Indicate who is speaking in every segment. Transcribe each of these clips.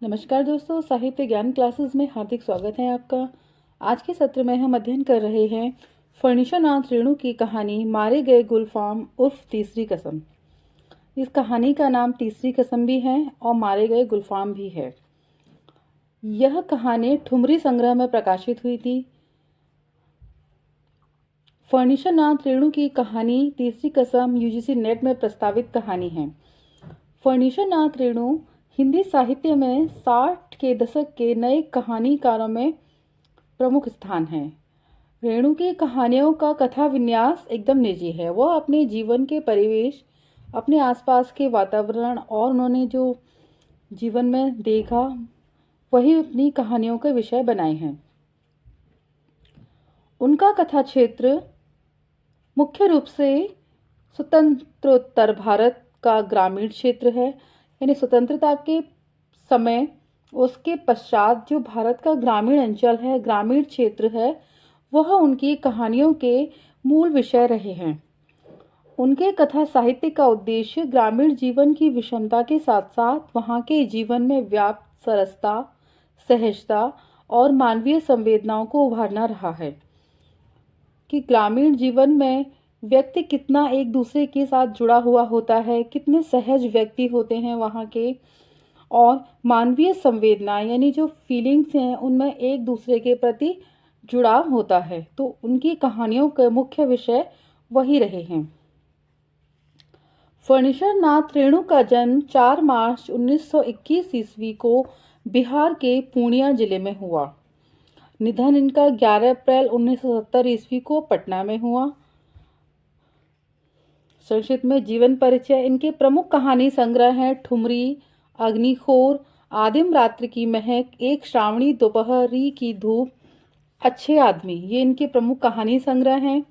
Speaker 1: नमस्कार दोस्तों, साहित्य ज्ञान क्लासेस में हार्दिक स्वागत है आपका। आज के सत्र में हम अध्ययन कर रहे हैं फर्नीचरनाथ रेणु की कहानी मारे गए गुलफाम उर्फ तीसरी कसम। इस कहानी का नाम तीसरी कसम भी है और मारे गए गुलफाम भी है। यह कहानी ठुमरी संग्रह में प्रकाशित हुई थी। फर्नीचरनाथ रेणु की कहानी तीसरी कसम यूजीसी नेट में प्रस्तावित कहानी है। फर्नीचरनाथ रेणु हिंदी साहित्य में 60 के दशक के नए कहानीकारों में प्रमुख स्थान है। रेणु की कहानियों का कथा विन्यास एकदम निजी है। वह अपने जीवन के परिवेश, अपने आसपास के वातावरण और उन्होंने जो जीवन में देखा वही अपनी कहानियों के विषय बनाए हैं। उनका कथा क्षेत्र मुख्य रूप से स्वतंत्रोत्तर भारत का ग्रामीण क्षेत्र है, यानी स्वतंत्रता के समय उसके पश्चात जो भारत का ग्रामीण अंचल है, ग्रामीण क्षेत्र है, वह उनकी कहानियों के मूल विषय रहे हैं। उनके कथा साहित्य का उद्देश्य ग्रामीण जीवन की विषमता के साथ साथ वहाँ के जीवन में व्याप्त सरसता, सहजता और मानवीय संवेदनाओं को उभारना रहा है कि ग्रामीण जीवन में व्यक्ति कितना एक दूसरे के साथ जुड़ा हुआ होता है, कितने सहज व्यक्ति होते हैं वहाँ के, और मानवीय संवेदना यानी जो फीलिंग्स हैं उनमें एक दूसरे के प्रति जुड़ाव होता है। तो उनकी कहानियों के मुख्य विषय वही रहे हैं। फर्नीचरनाथ रेणु का जन्म 4 मार्च 1921 ईस्वी को बिहार के पूर्णिया जिले में हुआ। निधन इनका 11 अप्रैल 1970 ईस्वी को पटना में हुआ। संक्षिप्त में जीवन परिचय। इनके प्रमुख कहानी संग्रह हैं ठुमरी, अग्निखोर, आदिम रात्रि की महक, एक श्रावणी दोपहरी की धूप, अच्छे आदमी। ये इनके प्रमुख कहानी संग्रह हैं।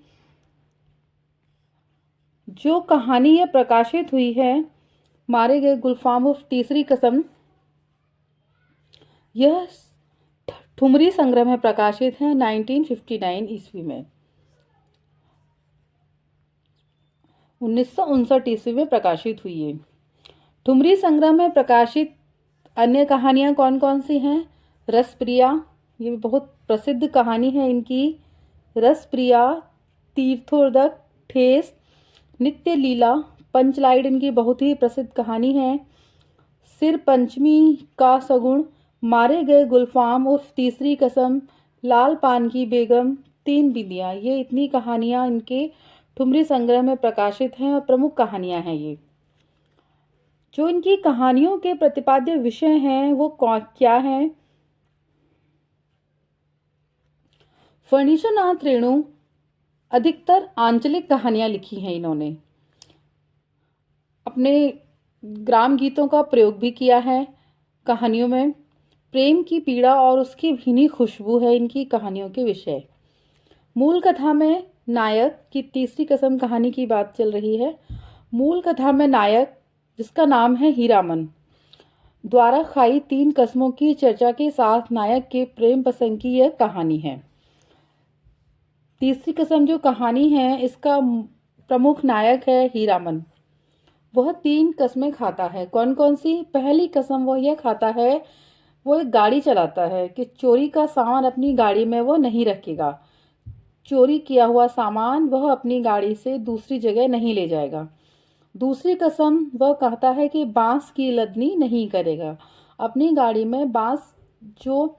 Speaker 1: जो कहानी ये प्रकाशित हुई है मारे गए गुलफाम उर्फ तीसरी कसम, यह ठुमरी संग्रह में प्रकाशित है 1959 ईस्वी में। 1959 ईस्वी में प्रकाशित हुई है। ठुमरी संग्रह में प्रकाशित अन्य कहानियां कौन कौन सी हैं? रसप्रिया, ये भी बहुत प्रसिद्ध कहानी है इनकी। रसप्रिया, तीर्थोदक, ठेस, नित्य लीला, पंचलाइड इनकी बहुत ही प्रसिद्ध कहानी है। सिर पंचमी का सगुण, मारे गए गुलफाम उर्फ तीसरी कसम, लाल पान की बेगम, तीन बिंदियां, ये इतनी कहानियां इनके ठुमरी संग्रह में प्रकाशित हैं और प्रमुख कहानियां हैं ये। जो इनकी कहानियों के प्रतिपाद्य विषय हैं वो क्या हैं? फर्नीचरनाथ रेणु अधिकतर आंचलिक कहानियां लिखी हैं। इन्होंने अपने ग्राम गीतों का प्रयोग भी किया है कहानियों में। प्रेम की पीड़ा और उसकी भीनी खुशबू है इनकी कहानियों के विषय। मूल कथा में नायक की तीसरी कसम कहानी की बात चल रही है। मूल कथा में नायक, जिसका नाम है हीरामन, द्वारा खाई 3 कस्मों की चर्चा के साथ नायक के प्रेम प्रसंग की यह कहानी है। तीसरी कसम जो कहानी है इसका प्रमुख नायक है हीरामन। वह 3 कस्में खाता है। कौन कौन सी? पहली कसम वह यह खाता है, वो एक गाड़ी चलाता है कि चोरी का सामान अपनी गाड़ी में वो नहीं रखेगा। चोरी किया हुआ सामान वह अपनी गाड़ी से दूसरी जगह नहीं ले जाएगा। दूसरी कसम वह कहता है कि बांस की लदनी नहीं करेगा, अपनी गाड़ी में बांस जो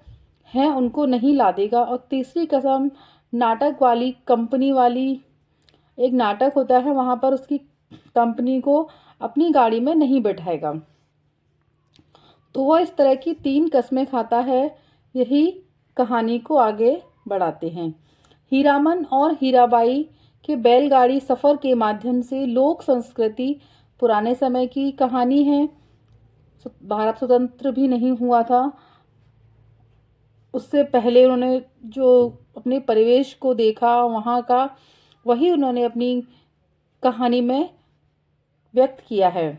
Speaker 1: है उनको नहीं लादेगा। और तीसरी कसम नाटक वाली कंपनी वाली, एक नाटक होता है वहां पर उसकी कंपनी को अपनी गाड़ी में नहीं बैठाएगा। तो वह इस तरह की 3 कस्में खाता है। यही कहानी को आगे बढ़ाते हैं। हीरामन और हीराबाई के बैलगाड़ी सफर के माध्यम से लोक संस्कृति, पुराने समय की कहानी है। भारत स्वतंत्र भी नहीं हुआ था, उससे पहले उन्होंने जो अपने परिवेश को देखा वहाँ का, वही उन्होंने अपनी कहानी में व्यक्त किया है।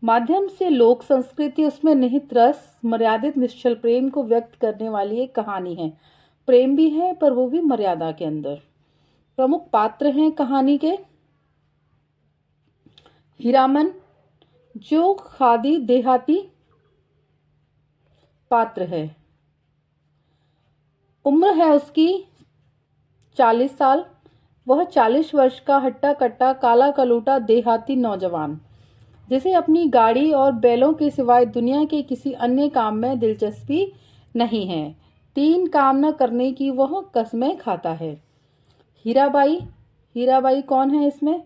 Speaker 1: माध्यम से लोक संस्कृति, उसमें निहित रस, मर्यादित निश्चल प्रेम को व्यक्त करने वाली एक कहानी है। प्रेम भी है पर वो भी मर्यादा के अंदर। प्रमुख पात्र हैं कहानी के हीरामन, जो खादी देहाती पात्र है? उम्र है उसकी 40 साल। वह 40 वर्ष का हट्टा कट्टा काला कलूटा देहाती नौजवान, जिसे अपनी गाड़ी और बैलों के सिवाय दुनिया के किसी अन्य काम में दिलचस्पी नहीं है। 3 काम न करने की वह कस्में खाता है। हीराबाई। हीराबाई कौन है इसमें?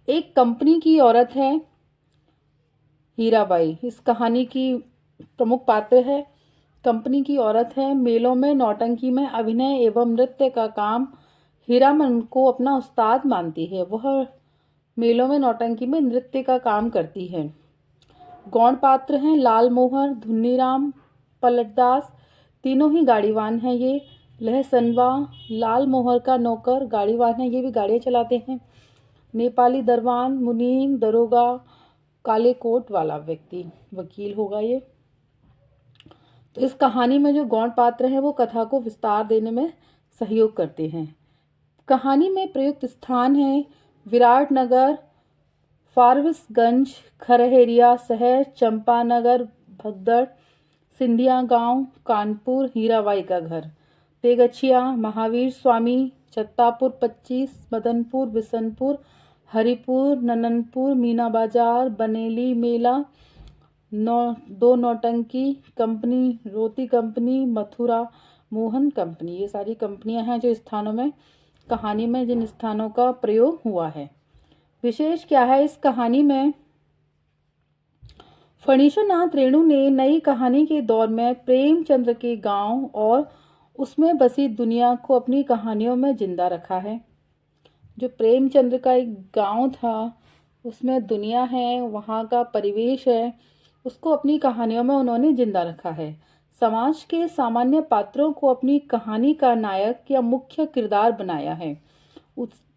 Speaker 1: एक कंपनी की औरत है हीराबाई, इस कहानी की प्रमुख पात्र है। कंपनी की औरत है, मेलों में नौटंकी में अभिनय एवं नृत्य का काम हीरामन को अपना उस्ताद मानती है। वह मेलों में नौटंकी में नृत्य का काम करती है। गौण पात्र हैं लाल मोहर, धुन्नीराम, पलटदास, तीनों ही गाड़ीवान हैं ये। लहसनवा लाल मोहर का नौकर गाड़ीवान है, ये भी गाड़ियाँ चलाते हैं। नेपाली दरबान, मुनीम, दरोगा, काले कोट वाला व्यक्ति वकील होगा ये। तो इस कहानी में जो गौण पात्र हैं वो कथा को विस्तार देने में सहयोग करते हैं। कहानी में प्रयुक्त स्थान है विराटनगर, फारबिसगंज, खरहेरिया शहर, चंपानगर, भगदड़, सिंधिया गांव, कानपुर, हीराबाई का घर, तेगछिया, महावीर स्वामी, छत्तापुर 25, मदनपुर, बिशनपुर, हरिपुर, नननपुर, मीना बाजार, बनेली मेला, दो नौटंकी कंपनी, रोती कंपनी, मथुरा मोहन कंपनी। ये सारी कंपनियां हैं जो स्थानों में कहानी में जिन स्थानों का प्रयोग हुआ है। विशेष क्या है इस कहानी में? फणीश्वरनाथ रेणु ने नई कहानी के दौर में प्रेमचंद्र के गांव और उसमें बसी दुनिया को अपनी कहानियों में जिंदा रखा है। जो प्रेमचंद्र का एक गांव था उसमें दुनिया है, वहाँ का परिवेश है, उसको अपनी कहानियों में उन्होंने जिंदा रखा है। समाज के सामान्य पात्रों को अपनी कहानी का नायक या मुख्य किरदार बनाया है।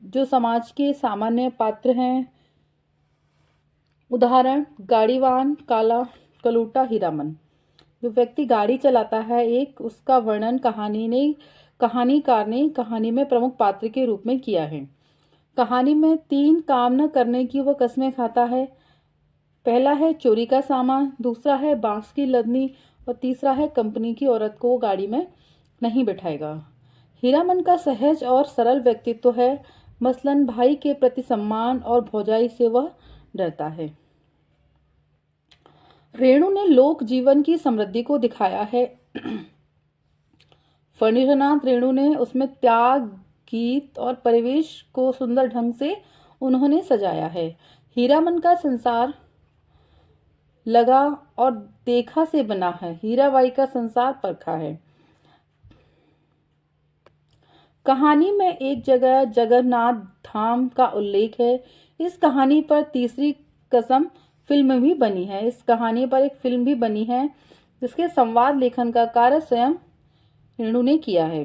Speaker 1: जो समाज के सामान्य पात्र हैं, उदाहरण गाड़ीवान, काला कलूटा, हीरामन। जो व्यक्ति गाड़ी चलाता है एक, उसका वर्णन कहानीकार ने कहानी में प्रमुख पात्र के रूप में किया है। कहानी में 3 काम न करने की वह कस्में खाता है। पहला है चोरी का सामान, दूसरा है बांस की लदनी और तीसरा है कंपनी की औरत को वो गाड़ी में नहीं बिठाएगा। हीरामन का सहज और सरल व्यक्तित्व है, मसलन भाई के प्रति सम्मान और भौजाई से वह डरता है। रेणु ने लोक जीवन की समृद्धि को दिखाया है। फणीश्वरनाथ रेणु ने उसमें त्याग, गीत और परिवेश को सुंदर ढंग से उन्होंने सजाया है। हीरामन का संसार लगा और देखा से बना है, हीराबाई का संसार परखा है। कहानी में एक जगह जगन्नाथ धाम का उल्लेख है। इस कहानी पर तीसरी कसम फिल्म भी बनी है। इस कहानी पर एक फिल्म भी बनी है जिसके संवाद लेखन का कार्य स्वयं रेणु ने किया है।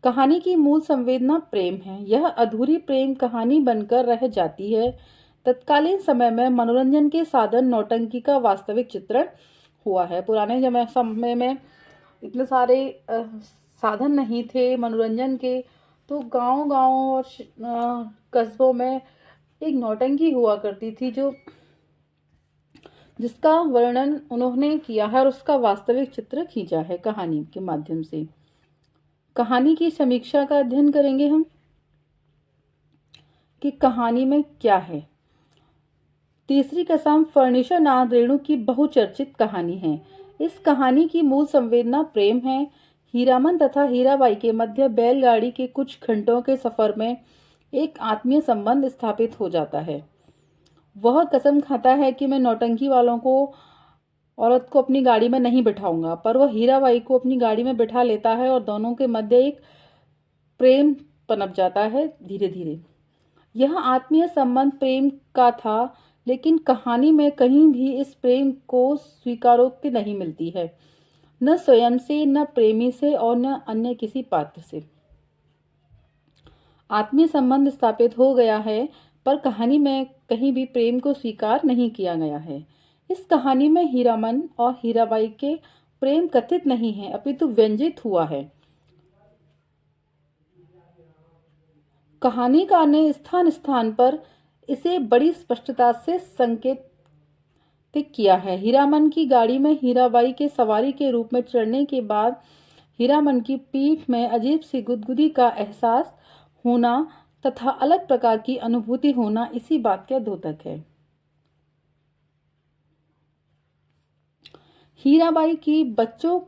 Speaker 1: कहानी की मूल संवेदना प्रेम है। यह अधूरी प्रेम कहानी बनकर रह जाती है। तत्कालीन समय में मनोरंजन के साधन नौटंकी का वास्तविक चित्रण हुआ है। पुराने समय में इतने सारे साधन नहीं थे मनोरंजन के, तो गांव-गांव और कस्बों में एक नौटंकी हुआ करती थी जिसका वर्णन उन्होंने किया है और उसका वास्तविक चित्र खींचा है कहानी के माध्यम से। कहानी की समीक्षा का अध्ययन करेंगे हम कि कहानी में क्या है। तीसरी कसम फणीश्वरनाथ रेणु की बहुचर्चित कहानी है। इस कहानी की मूल संवेदना प्रेम है। हीरामन तथा हीराबाई के मध्य बैलगाड़ी के कुछ घंटों के सफर में एक आत्मीय संबंध स्थापित हो जाता है। वह कसम खाता है कि मैं नौटंकी वालों को औरत को अपनी गाड़ी में नहीं बिठाऊंगा, पर वह हीराबाई को अपनी गाड़ी में बिठा लेता है और दोनों के मध्य एक प्रेम पनप जाता है धीरे धीरे। यह आत्मीय संबंध प्रेम का था, लेकिन कहानी में कहीं भी इस प्रेम को स्वीकारोक्ति नहीं मिलती है, न स्वयं से, न प्रेमी से और न अन्य किसी पात्र से। आत्मीय संबंध स्थापित हो गया है, पर कहानी में कहीं भी प्रेम को स्वीकार नहीं किया गया है। इस कहानी में हीरामन और हीराबाई के प्रेम कथित नहीं है, अपितु व्यंजित हुआ है। कहानीकार ने स्थान स्थान पर इसे बड़ी स्पष्टता से संकेत किया है। हीरामन की गाड़ी में हीराबाई के सवारी के रूप में चढ़ने के बाद हीरामन की पीठ में अजीब सी गुदगुदी का एहसास होना तथा अलग प्रकार की अनुभूति होना इसी बात का द्योतक है। हीराबाई की बच्चों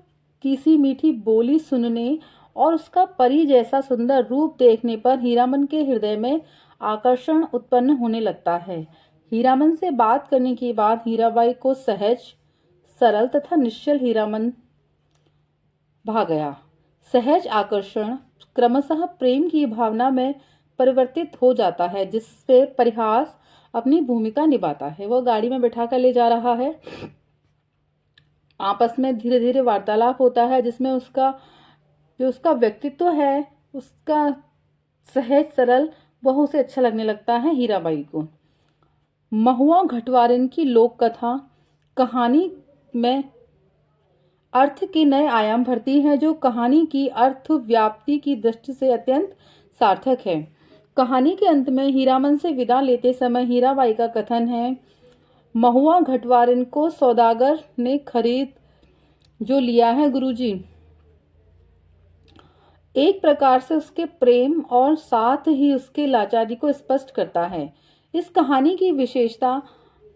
Speaker 1: की सी मीठी बोली सुनने और उसका परी जैसा सुंदर रूप देखने पर हीरामन के हृदय में आकर्षण उत्पन्न होने लगता है। हीरामन से बात करने के बाद हीराबाई को सहज, सरल तथा निश्चल हीरामन भा गया। सहज आकर्षण क्रमशः प्रेम की भावना में परिवर्तित हो जाता है, जिससे परिहास अपनी भूमिका निभाता है। वह गाड़ी में बैठा कर ले जा रहा है, आपस में धीरे धीरे वार्तालाप होता है, जिसमें उसका व्यक्तित्व है, उसका सहज सरल, वह उसे अच्छा लगने लगता है हीराबाई को। महुआ घटवारिन की लोक कथा कहानी में अर्थ के नए आयाम भरती है, जो कहानी की अर्थ व्याप्ति की दृष्टि से अत्यंत सार्थक है। कहानी के अंत में हीरामन से विदा लेते समय हीराबाई का कथन है, महुआ घटवारिन को सौदागर ने खरीद जो लिया है गुरुजी। एक प्रकार से उसके प्रेम और साथ ही उसके लाचारी को स्पष्ट करता है। इस कहानी की विशेषता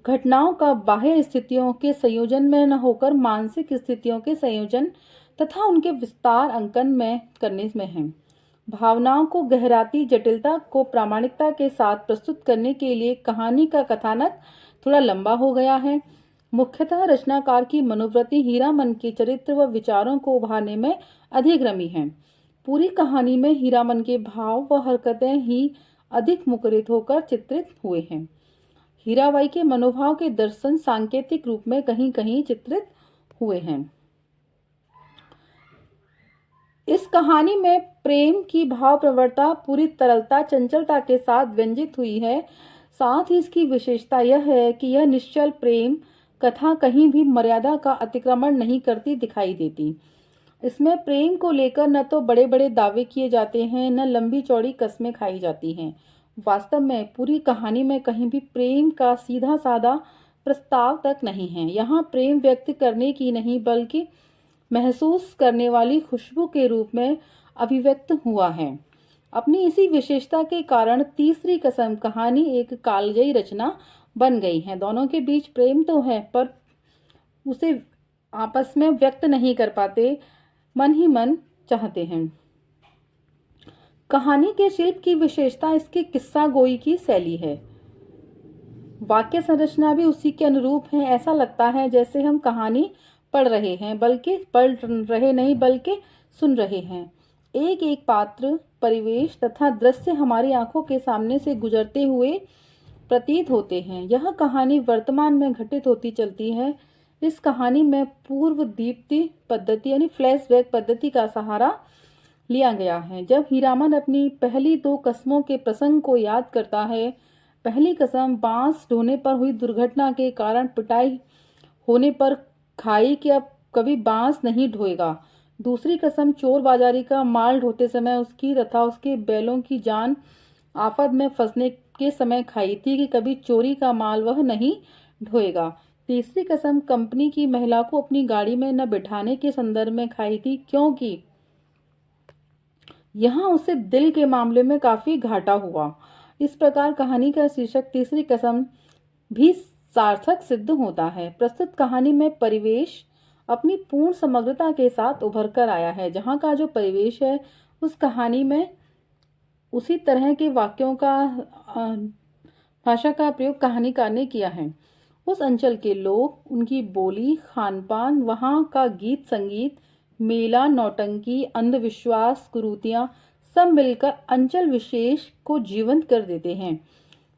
Speaker 1: घटनाओं का बाह्य स्थितियों के संयोजन में न होकर मानसिक स्थितियों के संयोजन तथा उनके विस्तार अंकन में करने में है। भावनाओं को गहराती, जटिलता को प्रामाणिकता के साथ प्रस्तुत करने के लिए कहानी का कथानक थोड़ा लंबा हो गया है। मुख्यतः रचनाकार की मनोवृत्ति हीरामन के चरित्र व विचारों को उभारने में अधिग्रमी है। पूरी कहानी में हीरामन के भाव व हरकतें ही अधिक मुखरित होकर चित्रित हुए हैं। हीराबाई के मनोभाव के दर्शन सांकेतिक रूप में कहीं कहीं चित्रित हुए हैं। इस कहानी में प्रेम की भाव प्रवणता पूरी तरलता, चंचलता के साथ व्यंजित हुई है। साथ ही इसकी विशेषता यह है कि यह निश्चल प्रेम कथा कहीं भी मर्यादा का अतिक्रमण नहीं करती दिखाई देती। इसमें प्रेम को लेकर न तो बड़े बड़े दावे किए जाते हैं, न लंबी चौड़ी कस्में खाई जाती हैं। वास्तव में पूरी कहानी में कहीं भी प्रेम का सीधा साधा प्रस्ताव तक नहीं है। यहाँ प्रेम व्यक्त करने की नहीं, बल्कि महसूस करने वाली खुशबू के रूप में अभिव्यक्त हुआ है। अपनी इसी विशेषता के कारण तीसरी कसम कहानी एक कालजयी रचना बन गई है। दोनों के बीच प्रेम तो है, पर उसे आपस में व्यक्त नहीं कर पाते, मन ही मन चाहते हैं। कहानी के शिल्प की विशेषता इसकी किस्सा गोई की शैली है। वाक्य संरचना भी उसी के अनुरूप है। ऐसा लगता है जैसे हम कहानी पढ़ रहे हैं, बल्कि सुन रहे हैं। एक एक पात्र, परिवेश तथा दृश्य हमारी आंखों के सामने से गुजरते हुए प्रतीत होते हैं। यह कहानी वर्तमान में घटित होती चलती है। इस कहानी में पूर्व दीप्ति पद्धति यानी फ्लैशबैक पद्धति का सहारा लिया गया है। जब हीरामन अपनी पहली 2 कस्मों के प्रसंग को याद करता है, पहली कसम बांस ढोने पर हुई दुर्घटना के कारण पिटाई होने पर खाई कि अब कभी बांस नहीं ढोएगा। दूसरी कसम चोर बाजारी का माल ढोते समय उसकी तथा उसके बैलों की जान आफत में फंसने के समय खाई थी कि कभी चोरी का माल वह नहीं ढोएगा। तीसरी कसम कंपनी की महिला को अपनी गाड़ी में न बिठाने के संदर्भ में खाई थी, क्योंकि यहाँ उसे दिल के मामले में काफी घाटा हुआ। इस प्रकार कहानी का शीर्षक तीसरी कसम भी सार्थक सिद्ध होता है। प्रस्तुत कहानी में परिवेश अपनी पूर्ण समग्रता के साथ उभर कर आया है। जहाँ का जो परिवेश है, उस कहानी में उसी तरह के वाक्यों का भाषा का प्रयोग कहानीकार ने किया है। उस अंचल के लोग, उनकी बोली, खान पान, वहाँ का गीत संगीत, मेला, नौटंकी, अंधविश्वास, कुरीतियां सब मिलकर अंचल विशेष को जीवंत कर देते हैं।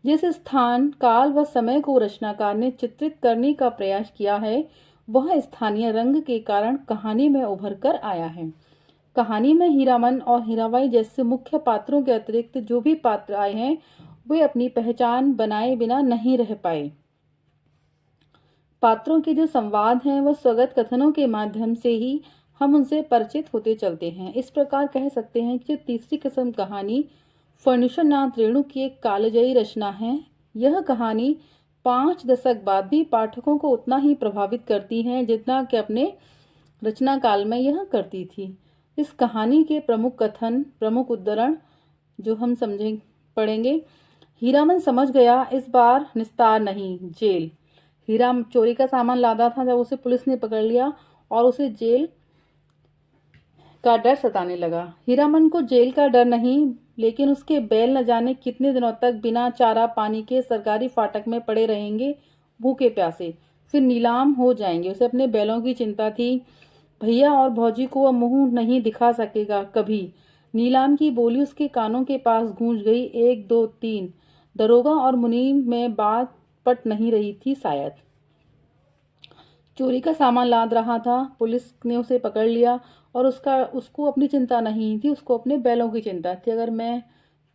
Speaker 1: जिस स्थान, काल व समय को रचनाकार ने चित्रित करने का प्रयास किया है, वह स्थानीय रंग के कारण कहानी में उभर कर आया है। कहानी में हीरामन और हीराबाई जैसे मुख्य पात्रों के अतिरिक्त जो भी पात्र आए हैं, वे अपनी पहचान बनाए बिना नहीं रह पाए। पात्रों के जो संवाद हैं, वह स्वगत कथनों के माध्यम से ही हम उनसे परिचित होते चलते हैं। इस प्रकार कह सकते हैं कि तीसरी कसम कहानी फणीश्वरनाथ रेणु की एक कालजयी रचना है। यह कहानी 5 दशक बाद भी पाठकों को उतना ही प्रभावित करती हैं जितना कि अपने रचना काल में यह करती थी। इस कहानी के प्रमुख कथन, प्रमुख उद्धरण जो हम पढ़ेंगे। हीरामन समझ गया, इस बार निस्तार नहीं, जेल। हीरा चोरी का सामान लादा था, जब उसे पुलिस ने पकड़ लिया और उसे जेल का डर सताने लगा। हीरामन को जेल का डर नहीं, लेकिन उसके बैल न जाने कितने दिनों तक बिना चारा पानी के सरकारी फाटक में पड़े रहेंगे, भूखे प्यासे, फिर नीलाम हो जाएंगे। उसे अपने बैलों की चिंता थी। भैया और भौजी को वह मुंह नहीं दिखा सकेगा कभी। नीलाम की बोली उसके कानों के पास गूंज गई, 1 2 3। दरोगा और मुनीम में बात पट नहीं रही थी शायद। चोरी का सामान लाद रहा था, पुलिस ने उसे पकड़ लिया और उसको अपनी चिंता नहीं थी, उसको अपने बैलों की चिंता थी। अगर मैं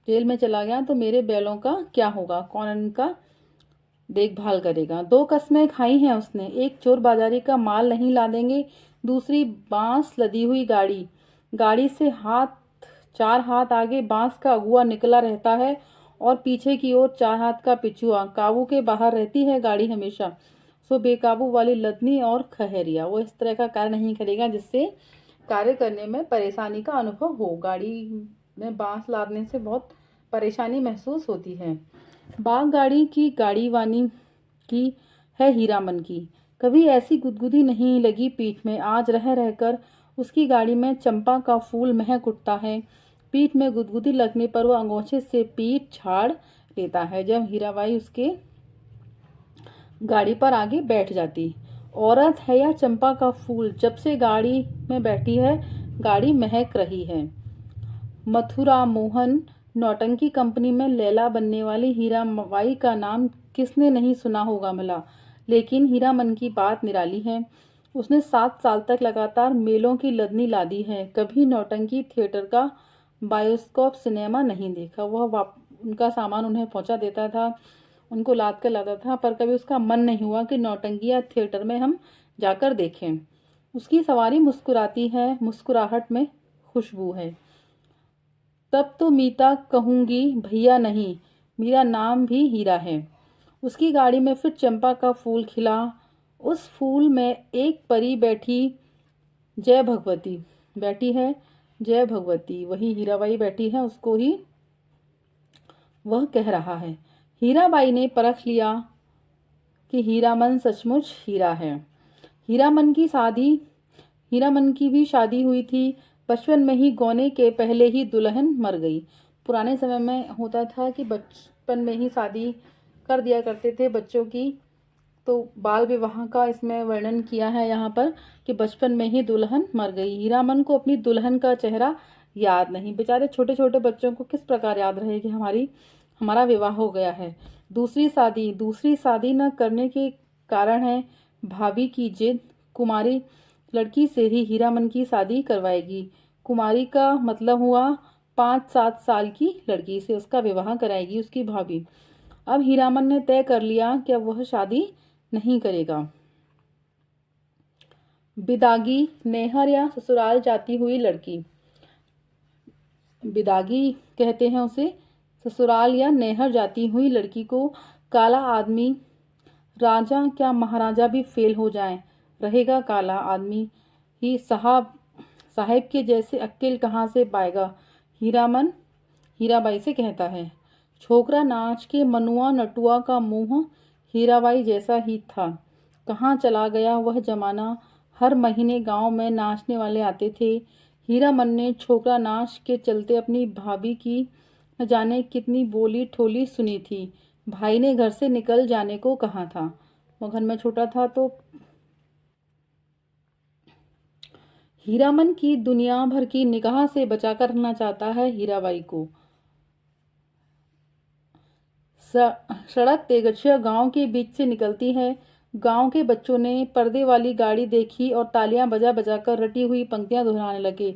Speaker 1: जेल में चला गया तो मेरे बैलों का क्या होगा, कौन इनका देखभाल करेगा। 2 कस्में खाई हैं उसने, एक चोर बाजारी का माल नहीं लादेंगे, दूसरी बांस लदी हुई गाड़ी। गाड़ी से 4 हाथ आगे बांस का अगुआ निकला रहता है और पीछे की ओर 4 हाथ का पिछुआ। काबू के बाहर रहती है गाड़ी हमेशा। सो बेकाबू वाली लदनी और खैरिया, वो इस तरह का कार्य नहीं करेगा जिससे कार्य करने में परेशानी का अनुभव हो। गाड़ी में बांस लादने से बहुत परेशानी महसूस होती है। बाग गाड़ी की गाड़ी वानी की है हीरामन की। कभी ऐसी गुदगुदी नहीं लगी पीठ में। आज रह रहकर उसकी गाड़ी में चंपा का फूल महक उठता है। पीठ में गुदगुदी लगने पर वह अंगोछे से पीठ झाड़ लेता है। जब हीराबाई उसके गाड़ी पर आगे बैठ जाती। औरत है या चंपा का फूल, जब से गाड़ी में बैठी है गाड़ी महक रही है। मथुरा मोहन नौटंकी कंपनी में लैला बनने वाली हीराबाई का नाम किसने नहीं सुना होगा भला। लेकिन हीरामन की बात निराली है। उसने 7 साल तक लगातार मेलों की लदनी लादी है, कभी नौटंकी थिएटर का बायोस्कोप सिनेमा नहीं देखा। वह उनका सामान उन्हें पहुंचा देता था, उनको लाद कर लाता था, पर कभी उसका मन नहीं हुआ कि नौटंकी या थिएटर में हम जाकर देखें। उसकी सवारी मुस्कुराती है, मुस्कुराहट में खुशबू है। तब तो मीता कहूंगी भैया नहीं, मेरा नाम भी हीरा है। उसकी गाड़ी में फिर चंपा का फूल खिला। उस फूल में एक परी बैठी, जय भगवती बैठी है। जय भगवती, वही हीराबाई बैठी है, उसको ही वह कह रहा है। हीराबाई ने परख लिया कि हीरामन सचमुच हीरा है। हीरामन की भी शादी हुई थी। बचपन में ही गौने के पहले ही दुल्हन मर गई। पुराने समय में होता था कि बचपन में ही शादी कर दिया करते थे बच्चों की, तो बाल विवाह का इसमें वर्णन किया है यहाँ पर कि बचपन में ही दुल्हन मर गई। हीरामन को अपनी दुल्हन का चेहरा याद नहीं। बेचारे छोटे छोटे बच्चों को किस प्रकार याद रहे कि हमारा विवाह हो गया है। दूसरी शादी न करने के कारण है भाभी की जिद। कुमारी लड़की से ही हीरामन की शादी करवाएगी। कुमारी का मतलब हुआ 5-7 साल की लड़की से उसका विवाह कराएगी उसकी भाभी। अब हीरामन ने तय कर लिया कि अब वह शादी नहीं करेगा। बिदागी, नैहर या ससुराल जाती हुई लड़की, बिदागी कहते हैं उसे। ससुराल या नैहर जाती हुई लड़की को काला आदमी, राजा क्या महाराजा भी फेल हो जाए, रहेगा काला आदमी ही। साहेब के जैसे अक्ल कहाँ से पाएगा। हीरामन हीराबाई से कहता है। छोकरा नाच के मनुआ नटुआ का मुंह हीराबाई जैसा ही था। कहाँ चला गया वह जमाना। हर महीने गांव में नाचने वाले आते थे। हीरामन ने छोकरा नाच के चलते अपनी भाभी की न जाने कितनी बोली ठोली सुनी थी। भाई ने घर से निकल जाने को कहा था। वो घर में छोटा था तो हीरामन की दुनिया भर की निगाह से बचाकर रखना चाहता है हीराबाई को। सड़क तेगछिया गांव के बीच से निकलती है। गांव के बच्चों ने पर्दे वाली गाड़ी देखी और तालियां बजा बजा कर रटी हुई पंक्तियां दोहराने लगे।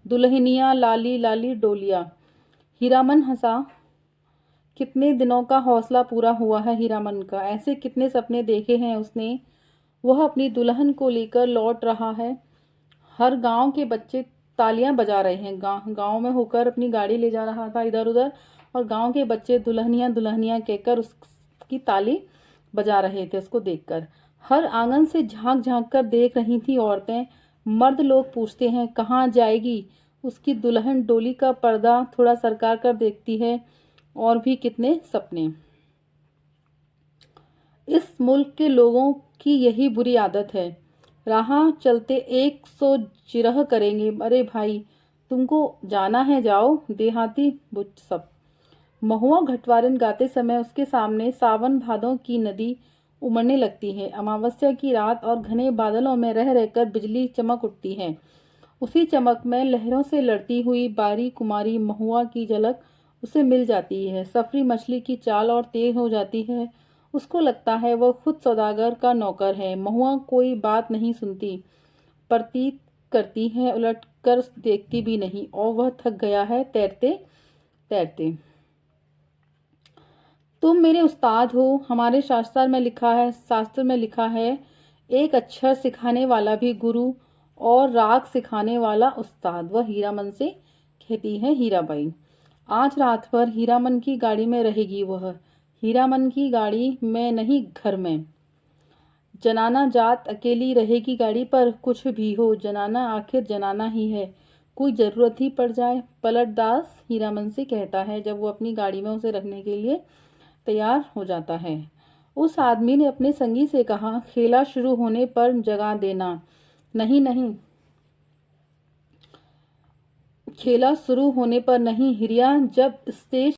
Speaker 1: दुल्हनिया लाली लाली डोलिया। हीरामन हंसा। कितने दिनों का हौसला पूरा हुआ है हीरामन का। ऐसे कितने सपने देखे हैं उसने। वह अपनी दुल्हन को लेकर लौट रहा है। हर गांव के बच्चे तालियां बजा रहे हैं। गांव में होकर अपनी गाड़ी ले जा रहा था इधर उधर, और गांव के बच्चे दुल्हनिया दुल्हनिया कहकर उसकी ताली बजा रहे थे उसको देखकर। हर आंगन से झांक झांक कर देख रही थी औरतें। मर्द लोग पूछते हैं कहाँ जाएगी उसकी दुल्हन, डोली का पर्दा थोड़ा सरका कर देखती है, और भी कितने सपने। इस मुल्क के लोगों की यही बुरी आदत है, राह चलते 100 जिरह करेंगे। अरे भाई तुमको जाना है जाओ, देहाती बुझ सब। महुआ घटवारिन गाते समय उसके सामने सावन भादों की नदी उमड़ने लगती है। अमावस्या की रात और घने बादलों में रह रहकर बिजली चमक उठती है। उसी चमक में लहरों से लड़ती हुई बारी कुमारी महुआ की झलक उसे मिल जाती है। सफरी मछली की चाल और तेज हो जाती है। उसको लगता है वह खुद सौदागर का नौकर है। महुआ कोई बात नहीं सुनती, प्रतीत करती है, उलट कर देखती भी नहीं, और वह थक गया है तैरते तैरते। तुम मेरे उस्ताद हो। हमारे शास्त्र में लिखा है एक अक्षर सिखाने वाला भी गुरु और राग सिखाने वाला उस्ताद। वह हीरामन से कहती है हीराबाई। आज रात भर हीरामन की गाड़ी में रहेगी वह। हीरामन की गाड़ी में नहीं, घर में। जनाना जात अकेली रहेगी गाड़ी पर। कुछ भी हो, जनाना आखिर जनाना ही है, कोई जरूरत ही पड़ जाए। पलट दास हीरामन से कहता है जब वो अपनी गाड़ी में उसे रखने के लिए तैयार हो जाता है। उस आदमी ने अपने संगी से कहा, खेला शुरू होने पर जगा देना। नहीं नहीं, खेला शुरू होने पर नहीं हिरिया, जब स्टेज